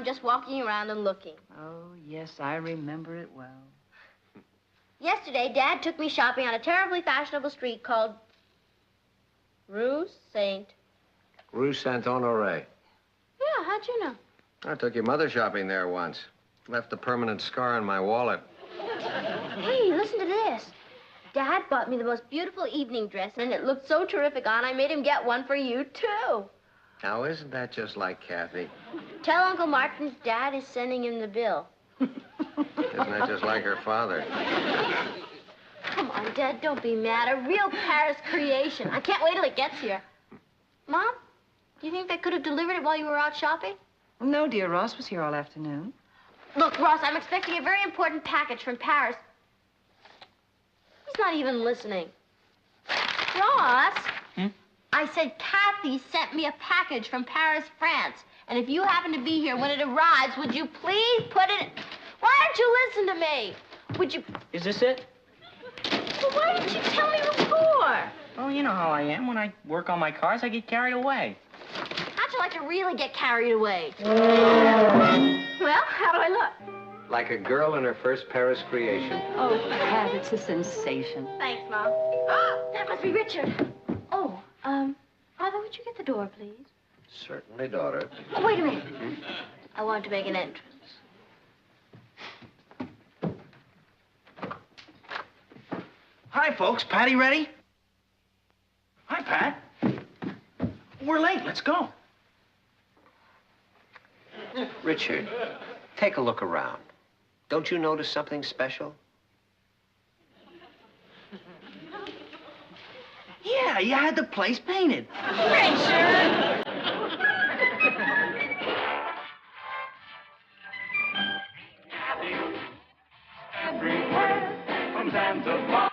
just walking around and looking. Oh, yes, I remember it well. Yesterday, Dad took me shopping on a terribly fashionable street called Rue Saint Honoré. Yeah, how'd you know? I took your mother shopping there once. Left a permanent scar on my wallet. Hey, listen to this. Dad bought me the most beautiful evening dress, and it looked so terrific on, I made him get one for you, too. Now, isn't that just like Kathy? Tell Uncle Martin's dad is sending him the bill. Isn't that just like her father? Come on, Dad, don't be mad. A real Paris creation. I can't wait till it gets here. Mom, do you think they could have delivered it while you were out shopping? No, dear. Ross was here all afternoon. Look, Ross, I'm expecting a very important package from Paris. He's not even listening. Ross? I said Kathy sent me a package from Paris, France. And if you happen to be here when it arrives, would you please put it... Why don't you listen to me? Would you... Is this it? Well, why didn't you tell me before? Oh, you know how I am. When I work on my cars, I get carried away. How'd you like to really get carried away? Well, how do I look? Like a girl in her first Paris creation. Oh, Pat, it's a sensation. Thanks, Mom. That must be Richard. Oh, Father, would you get the door, please? Certainly, daughter. Oh, wait a minute. I want to make an entrance. Hi, folks. Patty ready? Hi, Pat. We're late. Let's go. Richard, take a look around. Don't you notice something special? Yeah, you had the place painted. Richard! Everywhere from Zanzibar.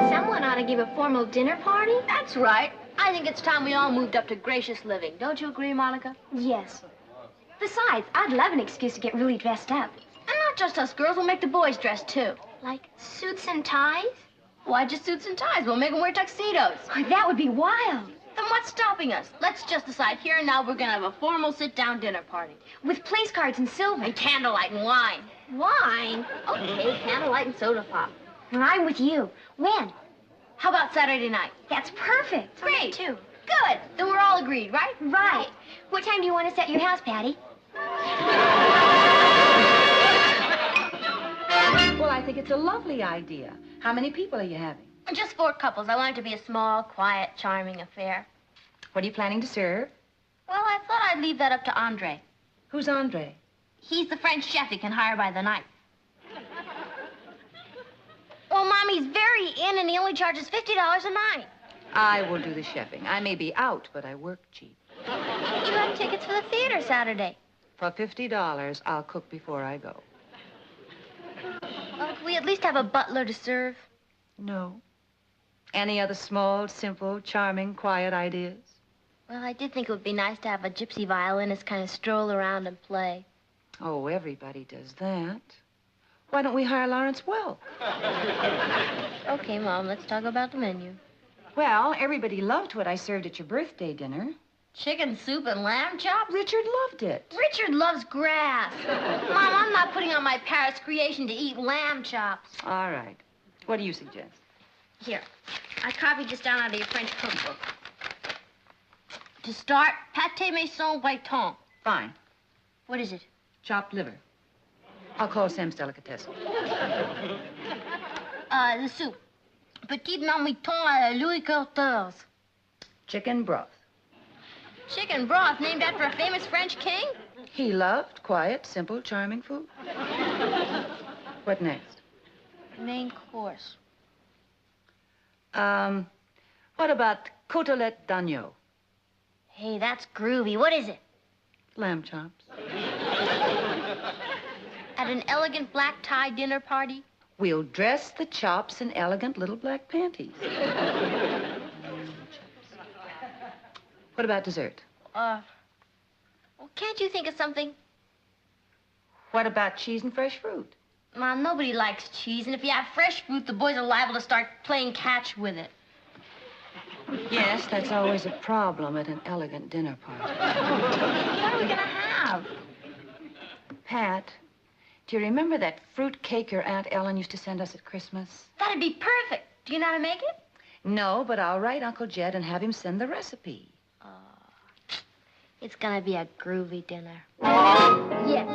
Someone ought to give a formal dinner party? That's right. I think it's time we all moved up to gracious living. Don't you agree, Monica? Yes. Besides, I'd love an excuse to get really dressed up. And not just us girls, we'll make the boys dress, too. Like suits and ties? Why just suits and ties? We'll make them wear tuxedos. Oh, that would be wild. Then what's stopping us? Let's just decide here and now we're gonna have a formal sit-down dinner party. With place cards and silver. And candlelight and wine. Wine? Okay, candlelight and soda pop. And I'm with you. When? How about Saturday night? That's perfect. Great. Too. Good. Then we're all agreed, right? Right. What time do you want us at your house, Patty? Well, I think it's a lovely idea. How many people are you having? Just 4 couples. I want it to be a small, quiet, charming affair. What are you planning to serve? Well, I thought I'd leave that up to Andre. Who's Andre? He's the French chef he can hire by the night. Well, Mom, he's very in, and he only charges $50 a night. I will do the chefing. I may be out, but I work cheap. You have tickets for the theater Saturday. For $50, I'll cook before I go. Well, can we at least have a butler to serve? No. Any other small, simple, charming, quiet ideas? Well, I did think it would be nice to have a gypsy violinist kind of stroll around and play. Oh, everybody does that. Why don't we hire Lawrence Welk? Okay, Mom, let's talk about the menu. Well, everybody loved what I served at your birthday dinner. Chicken soup and lamb chops? Richard loved it. Richard loves grass. Mom, I'm not putting on my Paris creation to eat lamb chops. All right. What do you suggest? Here, I copied this down out of your French cookbook. To start, pâté maison whiton. Fine. What is it? Chopped liver. I'll call Sam's Delicatessen. The soup. Petit marmiton à la Louis XIV. Chicken broth. Chicken broth named after a famous French king? He loved quiet, simple, charming food. What next? Main course. What about côtelette d'agneau? Hey, that's groovy. What is it? Lamb chops. At an elegant black tie dinner party? We'll dress the chops in elegant little black panties. What about dessert? Well, can't you think of something? What about cheese and fresh fruit? Mom, nobody likes cheese, and if you have fresh fruit, the boys are liable to start playing catch with it. Yes, that's always a problem at an elegant dinner party. What are we gonna have? Pat, do you remember that fruit cake your Aunt Ellen used to send us at Christmas? That'd be perfect. Do you know how to make it? No, but I'll write Uncle Jed and have him send the recipe. It's gonna be a groovy dinner. Yes.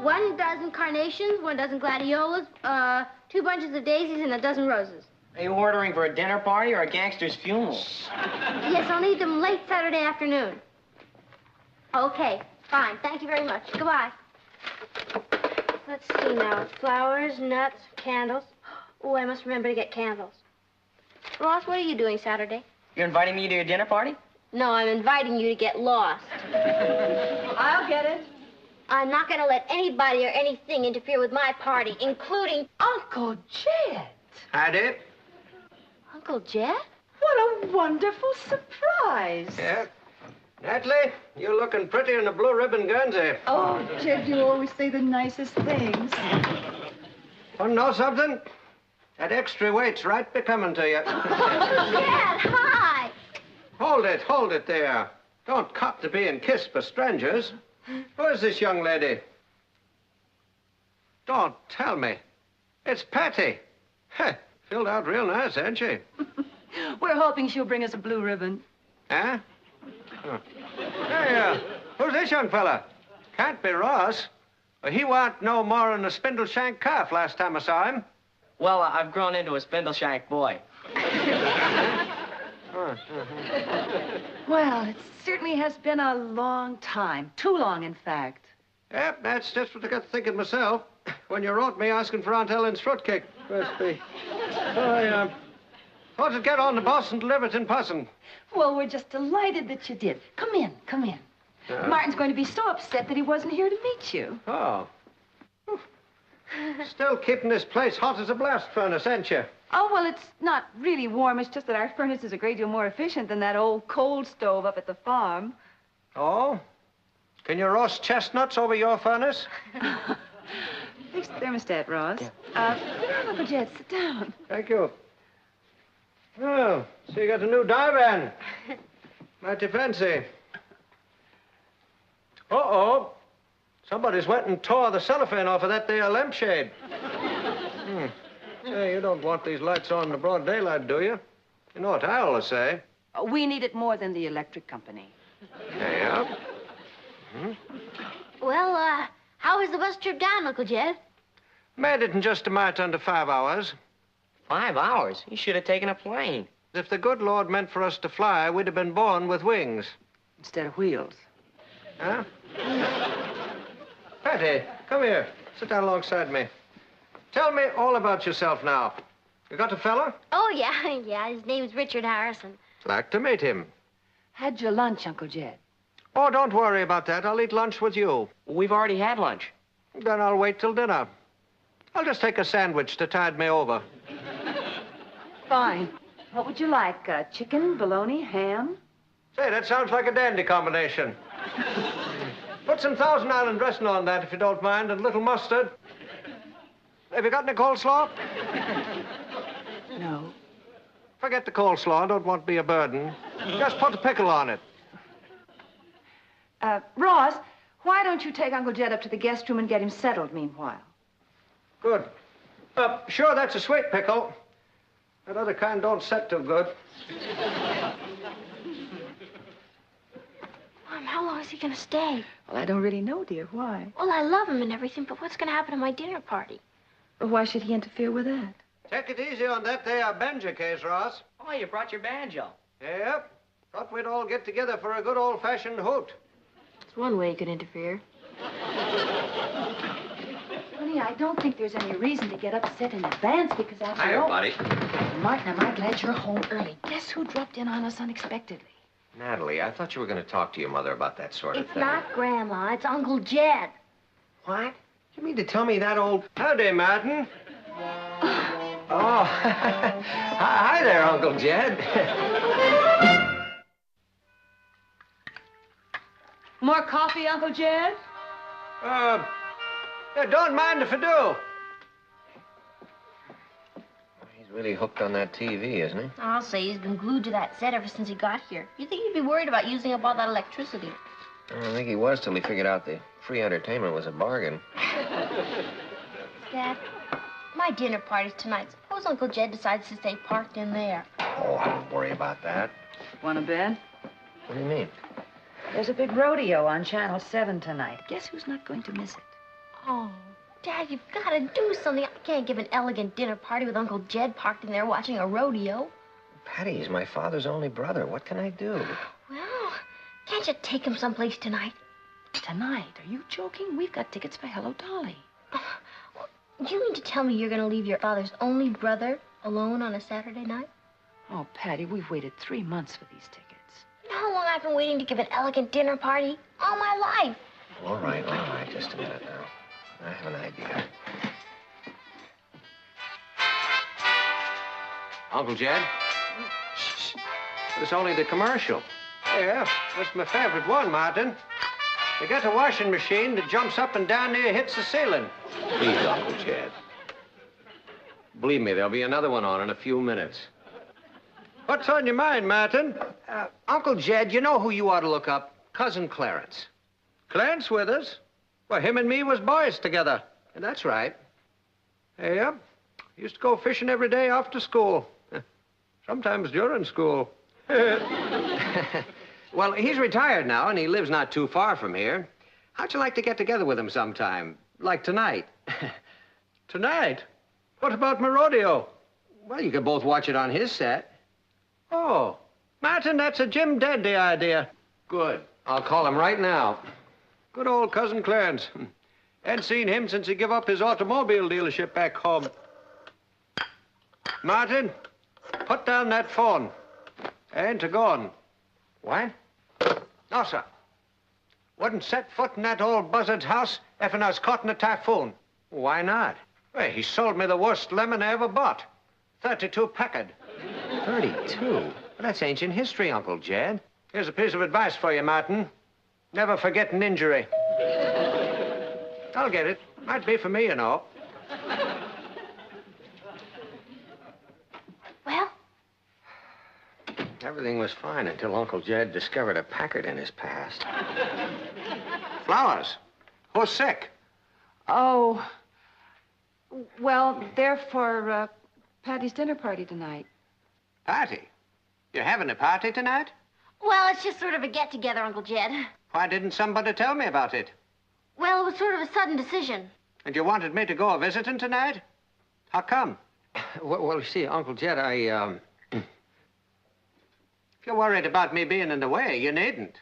1 dozen carnations, 1 dozen gladiolas, 2 bunches of daisies, and 12 roses. Are you ordering for a dinner party or a gangster's funeral? Yes, I'll need them late Saturday afternoon. Okay, fine. Thank you very much. Goodbye. Let's see now. Flowers, nuts, candles. Oh, I must remember to get candles. Ross, what are you doing Saturday? You're inviting me to your dinner party? No, I'm inviting you to get lost. I'll get it. I'm not going to let anybody or anything interfere with my party, including Uncle Jed. Howdy. Uncle Jed. What a wonderful surprise. Yeah. Natalie, you're looking pretty in a blue ribbon Guernsey. Oh, Jed, you always say the nicest things. Want to know something? That extra weight's right becoming to you. Jed, hi. Hold it there. Don't cop to being kissed by strangers. Who is this young lady? Don't tell me. It's Patty. Heh, filled out real nice, ain't she? We're hoping she'll bring us a blue ribbon. Huh? Oh. Hey, who's this young fella? Can't be Ross. Well, he warn't no more than a spindle-shank calf last time I saw him. Well, I've grown into a spindle-shank boy. Well, it certainly has been a long time. Too long, in fact. Yep, that's just what I got thinking myself when you wrote me asking for Aunt Ellen's fruitcake recipe. I thought I'd get on the bus and deliver it in person. Well, we're just delighted that you did. Come in, come in. Martin's going to be so upset that he wasn't here to meet you. Oh. Still keeping this place hot as a blast furnace, ain't you? Oh, well, it's not really warm. It's just that our furnace is a great deal more efficient than that old coal stove up at the farm. Oh? Can you roast chestnuts over your furnace? Fix the thermostat, Ross. Yeah. Sit down, Uncle Jed. Sit down. Thank you. Oh, so you got a new divan. Mighty fancy. Uh-oh. Somebody's went and tore the cellophane off of that there lampshade. Say, you don't want these lights on in the broad daylight, do you? You know what I always say. We need it more than the electric company. Yeah. Well, how was the bus trip down, Uncle Jed? Made it in just a mite under 5 hours. 5 hours? You should have taken a plane. If the good Lord meant for us to fly, we'd have been born with wings. Instead of wheels. Huh? Patty, come here. Sit down alongside me. Tell me all about yourself now. You got a fella? Oh, yeah, yeah. His name's Richard Harrison. Like to meet him. Had your lunch, Uncle Jed? Oh, don't worry about that. I'll eat lunch with you. We've already had lunch. Then I'll wait till dinner. I'll just take a sandwich to tide me over. Fine. What would you like? Chicken, bologna, ham? Say, that sounds like a dandy combination. Put some Thousand Island dressing on that, if you don't mind, and a little mustard. Have you got any coleslaw? No. Forget the coleslaw. I don't want to be a burden. Just put a pickle on it. Ross, why don't you take Uncle Jed up to the guest room and get him settled meanwhile? Good. Sure, that's a sweet pickle. That other kind don't set too good. Mom, how long How's he gonna stay? Well, I don't really know, dear. Why? Well, I love him and everything, but what's gonna happen to my dinner party? Well, why should he interfere with that? Take it easy on that there banjo case, Ross. Oh, you brought your banjo. Yep. Thought we'd all get together for a good old-fashioned hoot. It's one way he could interfere. Honey, I don't think there's any reason to get upset in advance because after Hiya, all... buddy. Martin, am I glad you're home early. Guess who dropped in on us unexpectedly? Natalie, I thought you were going to talk to your mother about that sort of It's thing. not Grandma, it's Uncle Jed. What? You mean to tell me that old... Howdy, Martin. Oh, hi there, Uncle Jed. More coffee, Uncle Jed? Yeah, don't mind if I do. He's really hooked on that TV, isn't he? I'll say he's been glued to that set ever since he got here. You think he'd be worried about using up all that electricity? I don't think he was till he figured out the free entertainment was a bargain. Dad, my dinner party's tonight. Suppose Uncle Jed decides to stay parked in there. Oh, I won't worry about that. Want a bed? What do you mean? There's a big rodeo on Channel 7 tonight. Guess who's not going to miss it? Oh, Dad, you've got to do something. I can't give an elegant dinner party with Uncle Jed parked in there watching a rodeo. Patty, he's my father's only brother. What can I do? Well, can't you take him someplace tonight? Tonight? Are you joking? We've got tickets for Hello Dolly. You mean to tell me you're going to leave your father's only brother alone on a Saturday night? Oh, Patty, we've waited 3 months for these tickets. You know how long I've been waiting to give an elegant dinner party? All my life. All right. Just a minute now. I have an idea. Uncle Jed? Shh. It's only the commercial. Yeah, that's my favorite one, Martin. You get a washing machine that jumps up and down near hits the ceiling. Please, Uncle Jed. Believe me, there'll be another one on in a few minutes. What's on your mind, Martin? Uncle Jed, you know who you ought to look up? Cousin Clarence. Clarence with us? Well, him and me was boys together. That's right. Yeah. Used to go fishing every day after school. Sometimes during school. Well, he's retired now, and he lives not too far from here. How'd you like to get together with him sometime? Like tonight? Tonight? What about my rodeo? Well, you could both watch it on his set. Oh, Martin, that's a Jim Dandy idea. Good. I'll call him right now. Good old Cousin Clarence. Hadn't seen him since he gave up his automobile dealership back home. Martin, put down that phone. Ain't a-gone. What? No, sir. Wouldn't set foot in that old buzzard's house if I was caught in a typhoon. Why not? Well, he sold me the worst lemon I ever bought. 32 packard. 32? Well, that's ancient history, Uncle Jed. Here's a piece of advice for you, Martin. Never forget an injury. I'll get it. Might be for me, you know. Well? Everything was fine until Uncle Jed discovered a Packard in his past. Flowers. Who's sick? Oh, well, they're for Patty's dinner party tonight. Party? You're having a party tonight? Well, it's just sort of a get-together, Uncle Jed. Why didn't somebody tell me about it? Well, it was sort of a sudden decision. And you wanted me to go a-visiting tonight? How come? Well, you see, Uncle Jed, If you're worried about me being in the way, you needn't.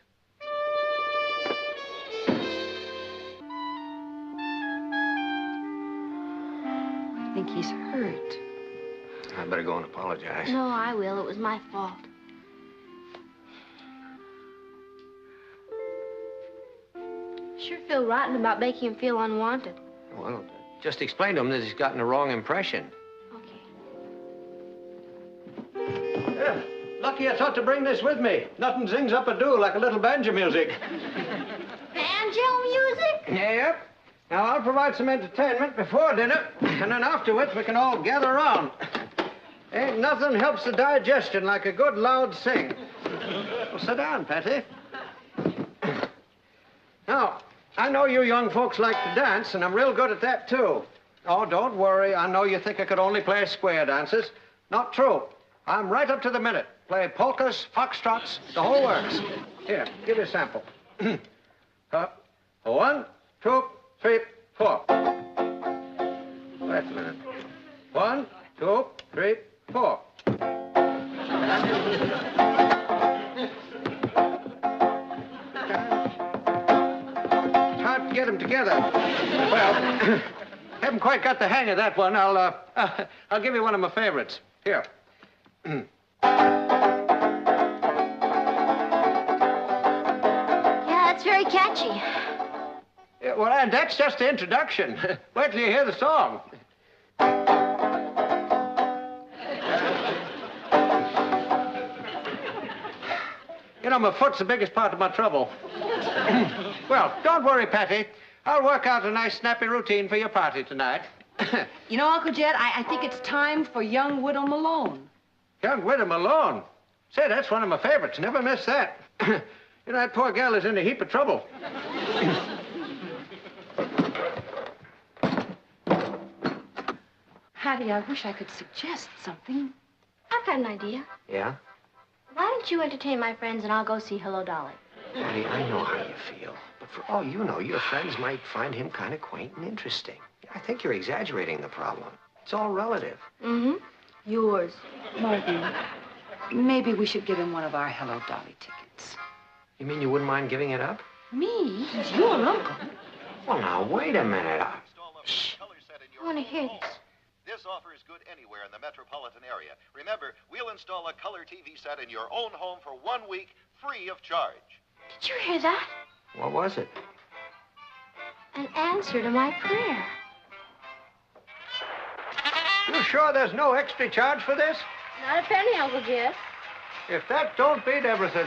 I think he's hurt. I better go and apologize. No, I will. It was my fault. Sure feel rotten about making him feel unwanted. Well, just explain to him that he's gotten the wrong impression. Okay. Yeah. Lucky I thought to bring this with me. Nothing zings up a do like a little banjo music. Banjo music? Yep. Now, I'll provide some entertainment before dinner, and then afterwards we can all gather around. Ain't nothing helps the digestion like a good loud sing. Well, sit down, Patty. Now, I know you young folks like to dance, and I'm real good at that, too. Oh, don't worry. I know you think I could only play square dances. Not true. I'm right up to the minute. Play polkas, foxtrots, the whole works. Here, give you a sample. 1, 2, 3, 4. Wait a minute. 1, 2, 3, 4. It's hard to get them together. Well, haven't quite got the hang of that one. I'll give you one of my favorites. Here. Yeah, that's very catchy. Yeah, well, and that's just the introduction. Wait till you hear the song. You know, my foot's the biggest part of my trouble. Well, don't worry, Patty. I'll work out a nice, snappy routine for your party tonight. You know, Uncle Jed, I think it's time for young Widow Malone. Young Widow Malone. Say, that's one of my favorites. Never miss that. You know, that poor gal is in a heap of trouble. Hattie, I wish I could suggest something. I've got an idea. Yeah? Why don't you entertain my friends and I'll go see Hello, Dolly? Patty, I know how you feel. But for all you know, your friends might find him kind of quaint and interesting. I think you're exaggerating the problem. It's all relative. Mm-hmm. Yours. Martin, maybe we should give him one of our Hello, Dolly tickets. You mean you wouldn't mind giving it up? Me? He's your uncle. Well, now, wait a minute. Shh. I want to hear this. This offer is good anywhere in the metropolitan area. Remember, we'll install a color TV set in your own home for 1 week, free of charge. Did you hear that? What was it? An answer to my prayer. You sure there's no extra charge for this? Not a penny, Uncle Jed. If that don't beat everything.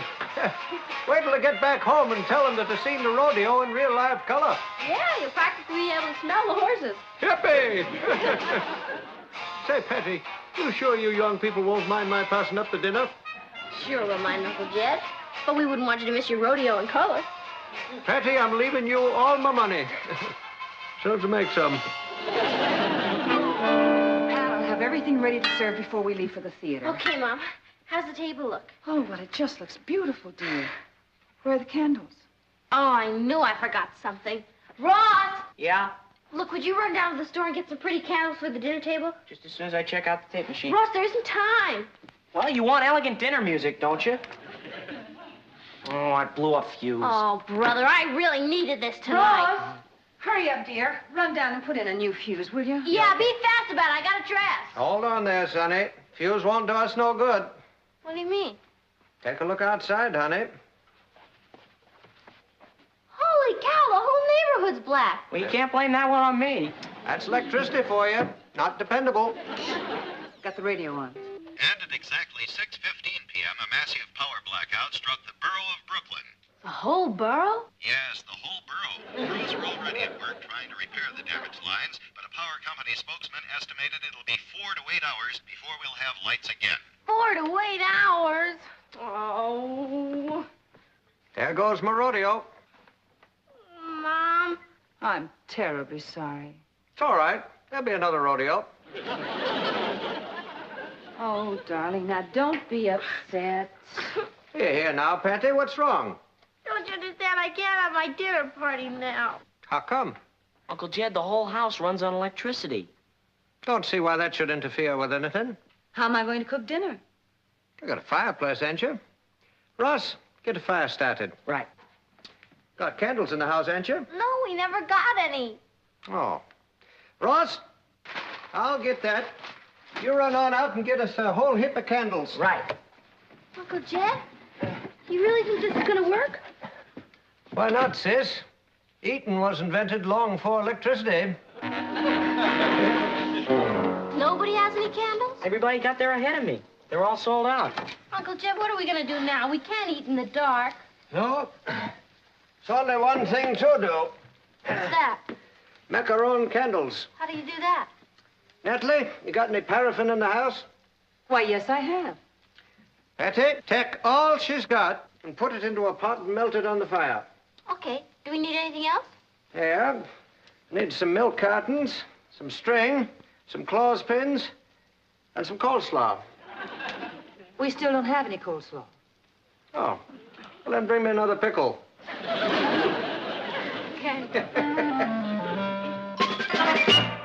Wait till I get back home and tell them that they've seen the rodeo in real live color. Yeah, you'll practically be able to smell the horses. Yippee! Say, Patty, you sure you young people won't mind my passing up the dinner? Sure we'll mind, Uncle Jed. But we wouldn't want you to miss your rodeo in color. Patty, I'm leaving you all my money. So to make some. Pat, I'll have everything ready to serve before we leave for the theater. Okay, Mom. How's the table look? Oh, well, it just looks beautiful, dear. Where are the candles? Oh, I knew I forgot something. Ross! Yeah? Look, would you run down to the store and get some pretty candles for the dinner table? Just as soon as I check out the tape machine. Ross, there isn't time. Well, you want elegant dinner music, don't you? Oh, I blew a fuse. Oh, brother, I really needed this tonight. Ross! Hurry up, dear. Run down and put in a new fuse, will you? Yeah, be fast about it. I got to dress. Hold on there, Sonny. Fuse won't do us no good. What do you mean? Take a look outside, honey. Holy cow, the whole neighborhood's black. Well, you can't blame that one on me. That's electricity for you. Not dependable. Got the radio on. And at exactly 6:15 p.m., a massive power blackout struck the borough of Brooklyn. The whole borough? Yes, the whole borough. Crews are already at work trying to repair the damaged lines, but a power company spokesman estimated it'll be 4 to 8 hours before we'll have lights again. 4 to 8 hours. Oh. There goes my rodeo. Mom. I'm terribly sorry. It's all right. There'll be another rodeo. Oh, darling, now don't be upset. Here, now, Patty. What's wrong? Don't you understand? I can't have my dinner party now. How come? Uncle Jed, the whole house runs on electricity. Don't see why that should interfere with anything. How am I going to cook dinner? You got a fireplace, ain't you? Ross, get a fire started. Right. Got candles in the house, ain't you? No, we never got any. Oh. Ross, I'll get that. You run on out and get us a whole heap of candles. Right. Uncle Jed, you really think this is going to work? Why not, sis? Eating was invented long before electricity. Nobody has any candles? Everybody got there ahead of me. They're all sold out. Uncle Jed, what are we going to do now? We can't eat in the dark. No. It's only one thing to do. What's that? Make our own candles. How do you do that? Natalie, you got any paraffin in the house? Why, yes, I have. Patty, take all she's got and put it into a pot and melt it on the fire. Okay. Do we need anything else? Here. Need some milk cartons, some string, some clothespins, and some coleslaw. We still don't have any coleslaw. Oh. Well, then bring me another pickle.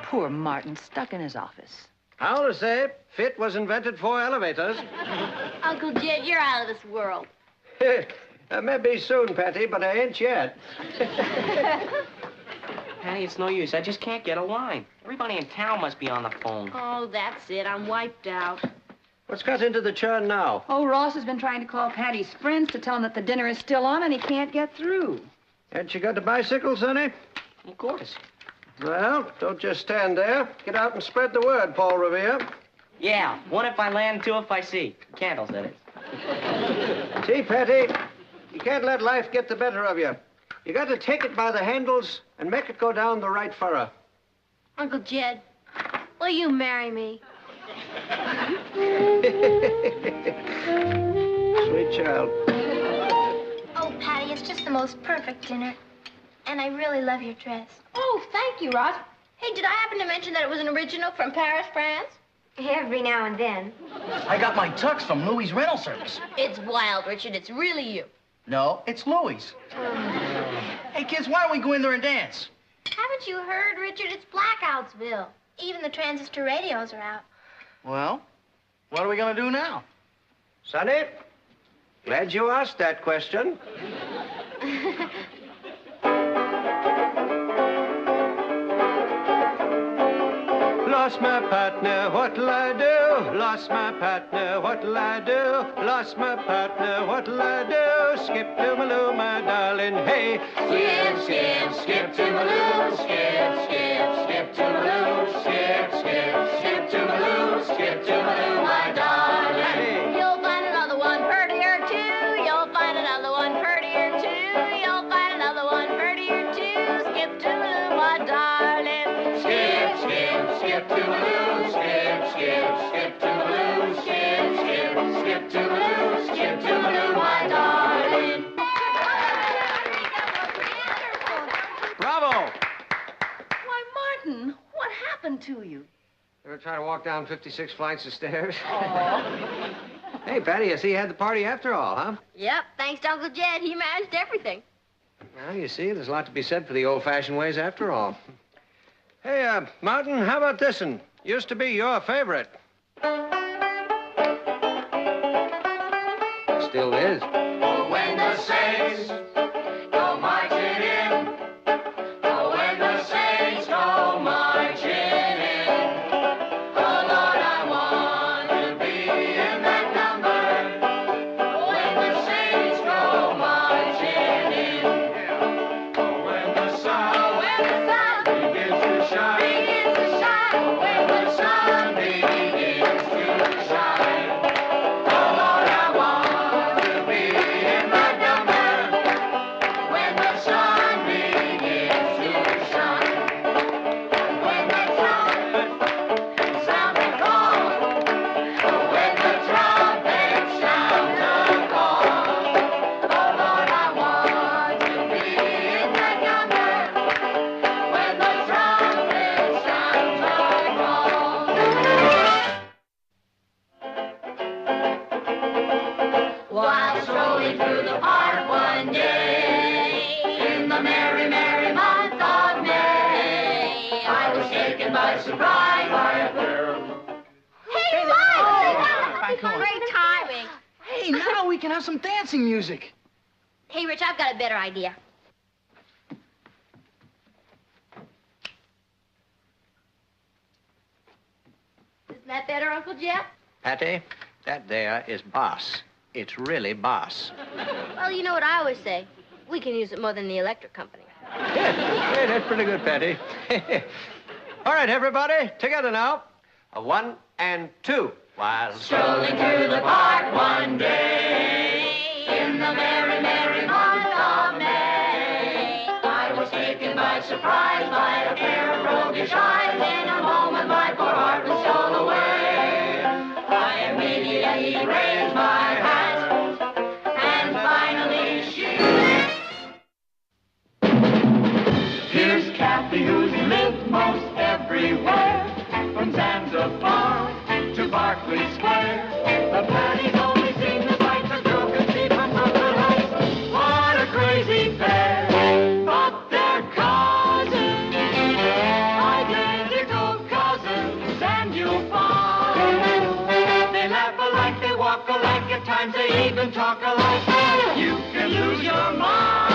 Poor Martin, stuck in his office. How to say, fit was invented for elevators. Uncle Jed, you're out of this world. Maybe soon, Patty, but I ain't yet. Patty, it's no use. I just can't get a line. Everybody in town must be on the phone. Oh, that's it. I'm wiped out. What's got into the churn now? Oh, Ross has been trying to call Patty's friends to tell him that the dinner is still on and he can't get through. Hadn't you got a bicycle, Sonny? Of course. Well, don't just stand there. Get out and spread the word, Paul Revere. Yeah, one if I land, two if I see. Candles, that is. See, Patty, you can't let life get the better of you. You got to take it by the handles and make it go down the right furrow. Uncle Jed, will you marry me? Sweet child. Oh, Patty, it's just the most perfect dinner. And I really love your dress. Oh, thank you, Ross. Hey, did I happen to mention that it was an original from Paris, France? Every now and then. I got my tux from Louis' rental service. It's wild, Richard. It's really you. No, it's Louis. Hey, kids, why don't we go in there and dance? Haven't you heard, Richard? It's Blackoutsville. Even the transistor radios are out. Well, what are we going to do now? Sonny, glad you asked that question. Lost my partner, what'll I do? Lost my partner, what'll I do? Lost my partner, what'll I do? Skip to Maloo, my darling, hey. Skip, skip, skip to Maloo, skip, skip, skip to Maloo, skip, skip, skip to Maloo, skip to Maloo, my darling. Hey. You'll find another one prettier, too. You'll find another one prettier, too. You'll find another one prettier, too. Skip to Maloo, my darling. Skip, skip, skip to Maloo, skip, skip, skip to Maloo, skip, skip, skip to Maloo, skip to Maloo, my darling. Bravo! Why, Martin, what happened to you? Ever try to walk down 56 flights of stairs? Oh. Hey, Patty, I see you had the party after all, huh? Yep, thanks to Uncle Jed. He managed everything. Well, you see, there's a lot to be said for the old-fashioned ways after all. Hey, Martin, how about this one? Used to be your favorite. Still is. When the saints go marching in, oh, when the saints go marching in, oh, Lord, I want to be in that number. When the saints go marching in, oh, when the sun begins to shine, when the sun begins to shine, oh, Lord, I want to be in that number. When the sun begins to shine, when the trumpet sounds a call, when the trumpet sounds a call, oh, Lord, I want to be in that number. When the trumpet sounds a call. While strolling through the park one day, in the merry, merry month of May, I was taken by surprise by a girl. Hey, Come on. Great timing. Hey, now we can have some dancing music. Hey, Rich, I've got a better idea. Isn't that better, Uncle Jeff? Patty, that there is boss. It's really boss. Well, you know what I always say. We can use it more than the electric company. Hey, that's pretty good, Patty. All right, everybody, together now. A 1 and 2. While Strolling through the park one day, in the merry, merry month of May, I was taken by surprise by a pair of roguish eyes. In a moment, my poor heart was stole away. I immediately raised my hat, and finally she. Here's Kathy, who's lived most everywhere, from Zanzibar to Berkeley Square. The Patty's only seen the sights a girl could see from Brooklyn Heights. What a crazy pair. Sometimes they even talk alike. You can lose your mind.